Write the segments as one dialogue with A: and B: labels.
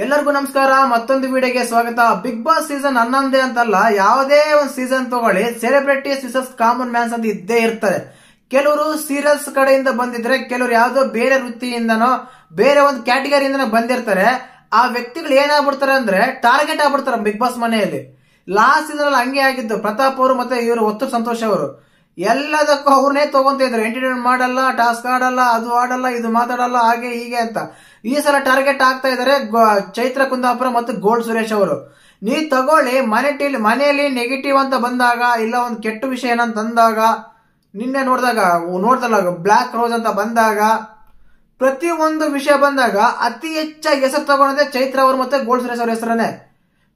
A: ಎಲ್ಲರಿಗೂ ನಮಸ್ಕಾರ. ಮತ್ತೊಂದು ವಿಡಿಯೋಗೆ ಸ್ವಾಗತ. ಬಿಗ್ ಬಾಸ್ ಸೀಸನ್ 11 ಅಂತಲ್ಲ, ಯಾವುದೇ ಒಂದು ಸೀಸನ್ ತಗೊಳ್ಳಿ, ಸೆಲೆಬ್ರಿಟೀಸ್ ವಿಸಸ್ ಕಾಮನ್ ಮ್ಯಾನ್ಸ್ ಅಂತ ಇದ್ದೇ ಇರ್ತಾರೆ. ಕೆಲವರು ಸೀರಿಯಲ್ಸ್ ಕಡೆಯಿಂದ ಬಂದಿದ್ರೆ, ಕೆಲವರು ಯಾವುದೋ ಬೇರೆ ವೃತ್ತಿಯಿಂದನೋ ಬೇರೆ ಒಂದು ಕ್ಯಾಟಗರಿಯಿಂದನೋ ಬಂದಿರ್ತಾರೆ. ಆ ವ್ಯಕ್ತಿಗಳು ಏನಾಗ್ಬಿಡ್ತಾರೆ ಅಂದ್ರೆ ಟಾರ್ಗೆಟ್ ಆಗ್ಬಿಡ್ತಾರೆ ಬಿಗ್ ಬಾಸ್ ಮನೆಯಲ್ಲಿ. ಲಾಸ್ಟ್ ಸೀಸನ್ ಅಲ್ಲಿ ಹಂಗೆ ಆಗಿದ್ದು. ಪ್ರತಾಪ್ ಅವರು ಮತ್ತೆ ಇವರು ಒತ್ತು ಸಂತೋಷ್ ಅವರು ಎಲ್ಲದಕ್ಕೂ ಅವ್ರನ್ನೇ ತಗೊಂತ ಇದ್ರು. ಎಂಟರ್ಟೈನ್ಮೆಂಟ್ ಮಾಡಲ್ಲ, ಟಾಸ್ಕ್ ಆಡಲ್ಲ, ಅದು ಆಡಲ್ಲ, ಇದು ಮಾತಾಡಲ್ಲ, ಹಾಗೆ ಹೀಗೆ ಅಂತ. ಈ ಸಲ ಟಾರ್ಗೆಟ್ ಆಗ್ತಾ ಇದಾರೆ ಚೈತ್ರ ಕುಂದಾಪುರ ಮತ್ತು ಗೋಲ್ಡ್ ಸುರೇಶ್ ಅವರು. ನೀ ತಗೊಳ್ಳಿ, ಮನೆಯಲ್ಲಿ ನೆಗೆಟಿವ್ ಅಂತ ಬಂದಾಗ, ಇಲ್ಲ ಒಂದು ಕೆಟ್ಟ ವಿಷಯ ಏನಂತ ಅಂದಾಗ, ನಿನ್ನೆ ನೋಡ್ದಲ್ಲ ಬ್ಲಾಕ್ ರೋಸ್ ಅಂತ ಬಂದಾಗ, ಪ್ರತಿ ಒಂದು ವಿಷಯ ಬಂದಾಗ ಅತಿ ಹೆಚ್ಚಾಗಿ ಹೆಸರು ತಗೊಂಡದೆ ಚೈತ್ರ ಅವರು ಮತ್ತೆ ಗೋಲ್ಡ್ ಸುರೇಶ್ ಅವ್ರ ಹೆಸರನ್ನೇ.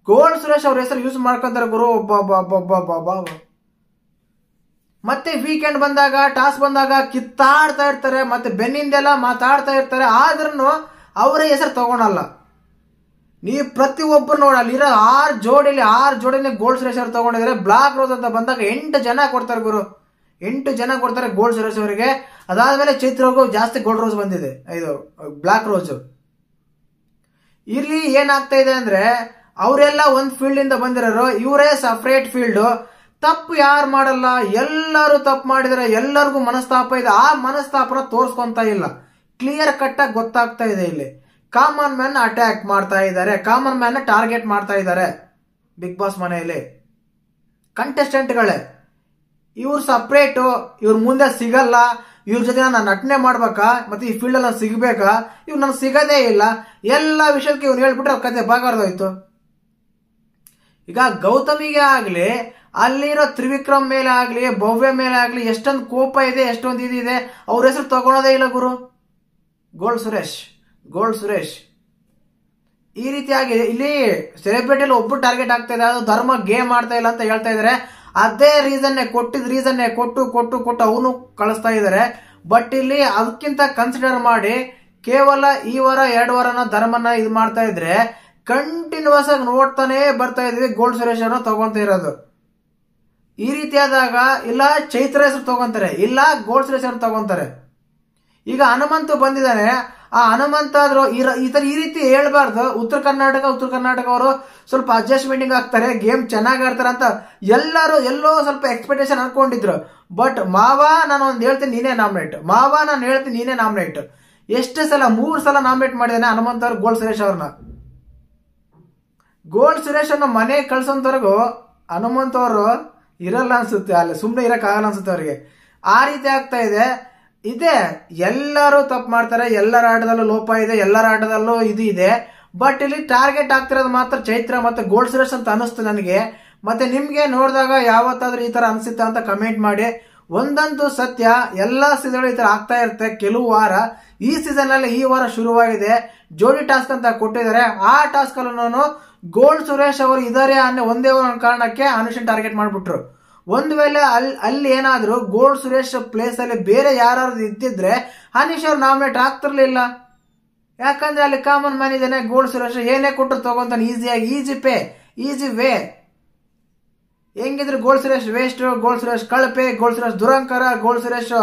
A: ಗೋಲ್ಡ್ ಸುರೇಶ್ ಅವ್ರ ಹೆಸರು ಯೂಸ್ ಮಾಡ್ಕೊಂತಾರೆ ಗುರು. ಮತ್ತೆ ವೀಕೆಂಡ್ ಬಂದಾಗ, ಟಾಸ್ ಬಂದಾಗ ಕಿತ್ತಾಡ್ತಾ ಇರ್ತಾರೆ, ಮತ್ತೆ ಬೆನ್ನಿಂದೆಲ್ಲ ಮಾತಾಡ್ತಾ ಇರ್ತಾರೆ. ಆದ್ರೂ ಅವರ ಹೆಸರು ತಗೊಳಲ್ಲ. ನೀವು ಪ್ರತಿ ಒಬ್ಬರು ನೋಡಿ, ಅಲ್ಲಿರೋ 6 ಜೋಡಿನೇ ಗೋಲ್ಡ್ ಸುರೇಶ್ ಅವ್ರು ತಗೊಂಡಿದ್ದಾರೆ. ಬ್ಲಾಕ್ ರೋಸ್ ಅಂತ ಬಂದಾಗ 8 ಜನ ಕೊಡ್ತಾರೆ ಗುರು. 8 ಜನ ಕೊಡ್ತಾರೆ ಗೋಲ್ಡ್ ಸುರೇಶ್ ಅವರಿಗೆ. ಅದಾದ್ಮೇಲೆ ಚೈತ್ರಗೂ ಜಾಸ್ತಿ ಗೋಲ್ಡ್ ರೋಸ್ ಬಂದಿದೆ, ಇದು ಬ್ಲಾಕ್ ರೋಸ್. ಇಲ್ಲಿ ಏನಾಗ್ತಾ ಇದೆ ಅಂದ್ರೆ, ಅವರೆಲ್ಲ ಒಂದ್ ಫೀಲ್ಡ್ ಇಂದ ಬಂದಿರೋರು, ಇವರೇ ಸಪರೇಟ್ ಫೀಲ್ಡ್. ತಪ್ಪು ಯಾರು ಮಾಡಲ್ಲ, ಎಲ್ಲರೂ ತಪ್ಪು ಮಾಡಿದರೆ ಎಲ್ಲರಿಗೂ ಮನಸ್ತಾಪ ಇದೆ. ಆ ಮನಸ್ತಾಪನ ತೋರಿಸ್ಕೊಂತ ಇಲ್ಲ, ಕ್ಲಿಯರ್ ಕಟ್ ಆಗಿ ಗೊತ್ತಾಗ್ತಾ ಇದೆ. ಇಲ್ಲಿ ಕಾಮನ್ ಮ್ಯಾನ್ ಅಟ್ಯಾಕ್ ಮಾಡ್ತಾ ಇದ್ದಾರೆ, ಕಾಮನ್ ಮ್ಯಾನ್ ಟಾರ್ಗೆಟ್ ಮಾಡ್ತಾ ಇದ್ದಾರೆ ಬಿಗ್ ಬಾಸ್ ಮನೆಯಲ್ಲಿ. ಕಂಟೆಸ್ಟೆಂಟ್ಗಳೇ, ಇವ್ರು ಸಪ್ರೇಟು, ಇವ್ರ ಮುಂದೆ ಸಿಗಲ್ಲ, ಇವ್ರ ಜೊತೆ ನಾನು ನಟನೆ ಮಾಡ್ಬೇಕಾ, ಮತ್ತೆ ಈ ಫೀಲ್ಡ್ ಅಲ್ಲಿ ಸಿಗ್ಬೇಕಾ, ಇವ್ರು ನನಗೆ ಸಿಗದೇ ಇಲ್ಲ, ಎಲ್ಲಾ ವಿಷಯಕ್ಕೆ ಇವ್ನು ಹೇಳ್ಬಿಟ್ರೆ ಅವ್ರ ಕತೆ ಬಾಗಾರ್ದೋಯ್ತು. ಈಗ ಗೌತಮಿಗೆ ಆಗ್ಲಿ, ಅಲ್ಲಿರೋ ತ್ರಿವಿಕ್ರಮ್ ಮೇಲೆ ಆಗ್ಲಿ, ಭವ್ಯ ಮೇಲೆ ಆಗ್ಲಿ ಎಷ್ಟೊಂದು ಕೋಪ ಇದೆ, ಎಷ್ಟೊಂದು ಇದಿದೆ. ಅವ್ರ ಹೆಸರು ತಗೊಳೋದೇ ಇಲ್ಲ ಗುರು. ಗೋಲ್ಡ್ ಸುರೇಶ್ ಈ ರೀತಿಯಾಗಿ ಇಲ್ಲಿ ಸೆಲೆಬ್ರಿಟಿಯಲ್ಲಿ ಒಬ್ಬರು ಟಾರ್ಗೆಟ್ ಆಗ್ತಾ ಇದೆ. ಅದು ಧರ್ಮ ಗೇಮ್ ಮಾಡ್ತಾ ಇಲ್ಲ ಅಂತ ಹೇಳ್ತಾ ಇದಾರೆ. ಅದೇ ಕೊಟ್ಟಿದ್ ರೀಸನ್ನೇ ಕೊಟ್ಟು ಅವನು ಕಳಿಸ್ತಾ ಇದಾರೆ. ಬಟ್ ಇಲ್ಲಿ ಅದಕ್ಕಿಂತ ಕನ್ಸಿಡರ್ ಮಾಡಿ ಕೇವಲ ಈ ವಾರ 2 ವಾರನ ಧರ್ಮನ ಇದು ಮಾಡ್ತಾ ಇದ್ರೆ, ಕಂಟಿನ್ಯೂಸ್ ಆಗಿ ನೋಡ್ತಾನೆ ಬರ್ತಾ ಇದ್ವಿ ಗೋಲ್ಡ್ ಸುರೇಶ್ ಅವ್ರನ್ನ ತಗೊಂತ ಇರೋದು. ಈ ರೀತಿಯಾದಾಗ ಇಲ್ಲ ಚೈತ್ರ ಹೆಸರು ತಗೊಂತಾರೆ, ಇಲ್ಲ ಗೋಲ್ಡ್ ಸುರೇಶ್ ಅವ್ರು ತಗೊಂತಾರೆ. ಈಗ ಹನುಮಂತು ಬಂದಿದ್ದಾನೆ, ಆ ಹನುಮಂತ ಆದ್ರೂ ಈ ರೀತಿ ಹೇಳ್ಬಾರ್ದು. ಉತ್ತರ ಕರ್ನಾಟಕ ಅವರು ಸ್ವಲ್ಪ ಅಡ್ಜಸ್ಟ್ಮೆಂಟಿಂಗ್ ಆಗ್ತಾರೆ, ಗೇಮ್ ಚೆನ್ನಾಗಿ ಆಡ್ತಾರೆ ಅಂತ ಎಲ್ಲೋ ಸ್ವಲ್ಪ ಎಕ್ಸ್ಪೆಕ್ಟೇಷನ್ ಅನ್ಕೊಂಡಿದ್ರು. ಬಟ್ ಮಾವ ನಾನು ಒಂದು ಹೇಳ್ತೀನಿ ನೀನೇ ನಾಮಿನೇಟ್, ಎಷ್ಟೇ ಸಲ 3 ಸಲ ನಾಮಿನೇಟ್ ಮಾಡಿದಾನೆ ಹನುಮಂತ ಅವ್ರು ಗೋಲ್ಡ್ ಸುರೇಶ್ ಅವ್ರನ್ನ. ಗೋಲ್ಡ್ ಸುರೇಶ್ ಅವ್ರನ್ನ ಮನೆಗೆ ಕಳ್ಸೋಂತವರೆಗೂ ಹನುಮಂತ ಅವರು ಇರಲ್ಲ ಅನ್ಸುತ್ತೆ, ಅಲ್ಲಿ ಸುಮ್ಮನೆ ಇರಕ್ಕಾಗಲ್ಲ ಅನ್ಸುತ್ತೆ ಅವ್ರಿಗೆ. ಆ ರೀತಿ ಆಗ್ತಾ ಇದೆ. ಇದೆ ಎಲ್ಲರೂ ತಪ್ಪು ಮಾಡ್ತಾರೆ, ಎಲ್ಲರ ಆಟದಲ್ಲೂ ಲೋಪ ಇದೆ, ಎಲ್ಲರ ಆಟದಲ್ಲೂ ಇದು ಇದೆ. ಬಟ್ ಇಲ್ಲಿ ಟಾರ್ಗೆಟ್ ಆಗ್ತಿರೋದು ಮಾತ್ರ ಚೈತ್ರ ಮತ್ತೆ ಗೋಲ್ಡ್ ಸುರೇಶ್ ಅಂತ ಅನಿಸ್ತು ನನಗೆ. ಮತ್ತೆ ನಿಮ್ಗೆ ನೋಡಿದಾಗ ಯಾವತ್ತಾದ್ರೂ ಈ ತರ ಅನ್ಸುತ್ತಾ ಅಂತ ಕಮೆಂಟ್ ಮಾಡಿ. ಒಂದಂತೂ ಸತ್ಯ, ಎಲ್ಲಾ ಸೀಸನ್ ಈ ತರ ಆಗ್ತಾ ಇರುತ್ತೆ ಕೆಲವು ವಾರ. ಈ ಸೀಸನ್ ಅಲ್ಲಿ ಈ ವಾರ ಶುರುವಾಗಿದೆ, ಜೋಡಿ ಟಾಸ್ಕ್ ಅಂತ ಕೊಟ್ಟಿದ್ದಾರೆ. ಆ ಟಾಸ್ಕ್ ಅಲ್ಲೂ ಗೋಲ್ಡ್ ಸುರೇಶ್ ಅವರು ಇದಾರೆ ಅನ್ನೋ ಒಂದೇ ಒಂದು ಕಾರಣಕ್ಕೆ ಅನುಷನ್ ಟಾರ್ಗೆಟ್ ಮಾಡ್ಬಿಟ್ರು. ಒಂದ್ ವೇಳೆ ಅಲ್ಲಿ ಏನಾದ್ರು ಗೋಲ್ಡ್ ಸುರೇಶ್ ಪ್ಲೇಸ್ ಅಲ್ಲಿ ಬೇರೆ ಯಾರು ಇದ್ದಿದ್ರೆ ಅನೀಶ್ ಅವ್ರು ನಾಮಿನೇಟ್ ಆಗ್ತಿರ್ಲಿಲ್ಲ. ಯಾಕಂದ್ರೆ ಅಲ್ಲಿ ಕಾಮನ್ ಮ್ಯಾನ್ ಇದ್ದಾನೆ, ಗೋಲ್ಡ್ ಸುರೇಶ್ ಏನೇ ಕೊಟ್ಟರು ತಗೊಂತಾನೆ ಈಸಿಯಾಗಿ, ಈಸಿ ವೇ. ಹೆಂಗಿದ್ರು gold Suresh waste, gold Suresh ಕಳಪೆ, ಗೋಲ್ಡ್ ಸುರೇಶ್ ದುರಂಕಾರ, gold Suresh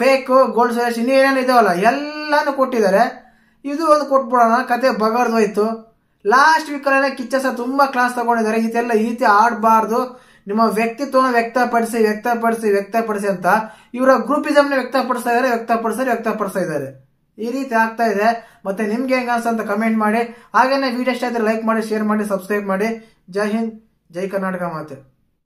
A: fake, gold Suresh ಇನ್ನೇನೇನು ಇದಾವಲ್ಲ ಎಲ್ಲಾನು ಕೊಟ್ಟಿದ್ದಾರೆ. ಇದು ಒಂದು ಕೊಟ್ಬಿಡೋಣ, ಕತೆ ಬಗಾರ್ದೋಯ್ತು. ಲಾಸ್ಟ್ ವೀಕ್ ಅಲ್ಲೇ ಕಿಚ್ಚ ಸರ್ ತುಂಬಾ ಕ್ಲಾಸ್ ತಗೊಂಡಿದ್ದಾರೆ. ಈ ರೀತಿ ಆಡಬಾರ್ದು, ನಿಮ್ಮ ವ್ಯಕ್ತಿತ್ವನ ವ್ಯಕ್ತಪಡಿಸಿ ಅಂತ ಇವರ ಗ್ರೂಪಿಸಮ್ ವ್ಯಕ್ತಪಡಿಸ್ತಾ ಇದ್ದಾರೆ. ಈ ರೀತಿ ಆಗ್ತಾ ಇದೆ. ಮತ್ತೆ ನಿಮ್ಗೆ ಹೆಂಗ ಅನ್ಸಂತ ಕಮೆಂಟ್ ಮಾಡಿ. ಹಾಗೇನೆ ವಿಡಿಯೋ ಇಷ್ಟ ಆದ್ರೆ ಲೈಕ್ ಮಾಡಿ, ಶೇರ್ ಮಾಡಿ, ಸಬ್ಸ್ಕ್ರೈಬ್ ಮಾಡಿ. ಜೈ ಹಿಂದ್, ಜೈ ಕರ್ನಾಟಕ ಮಾತೆ.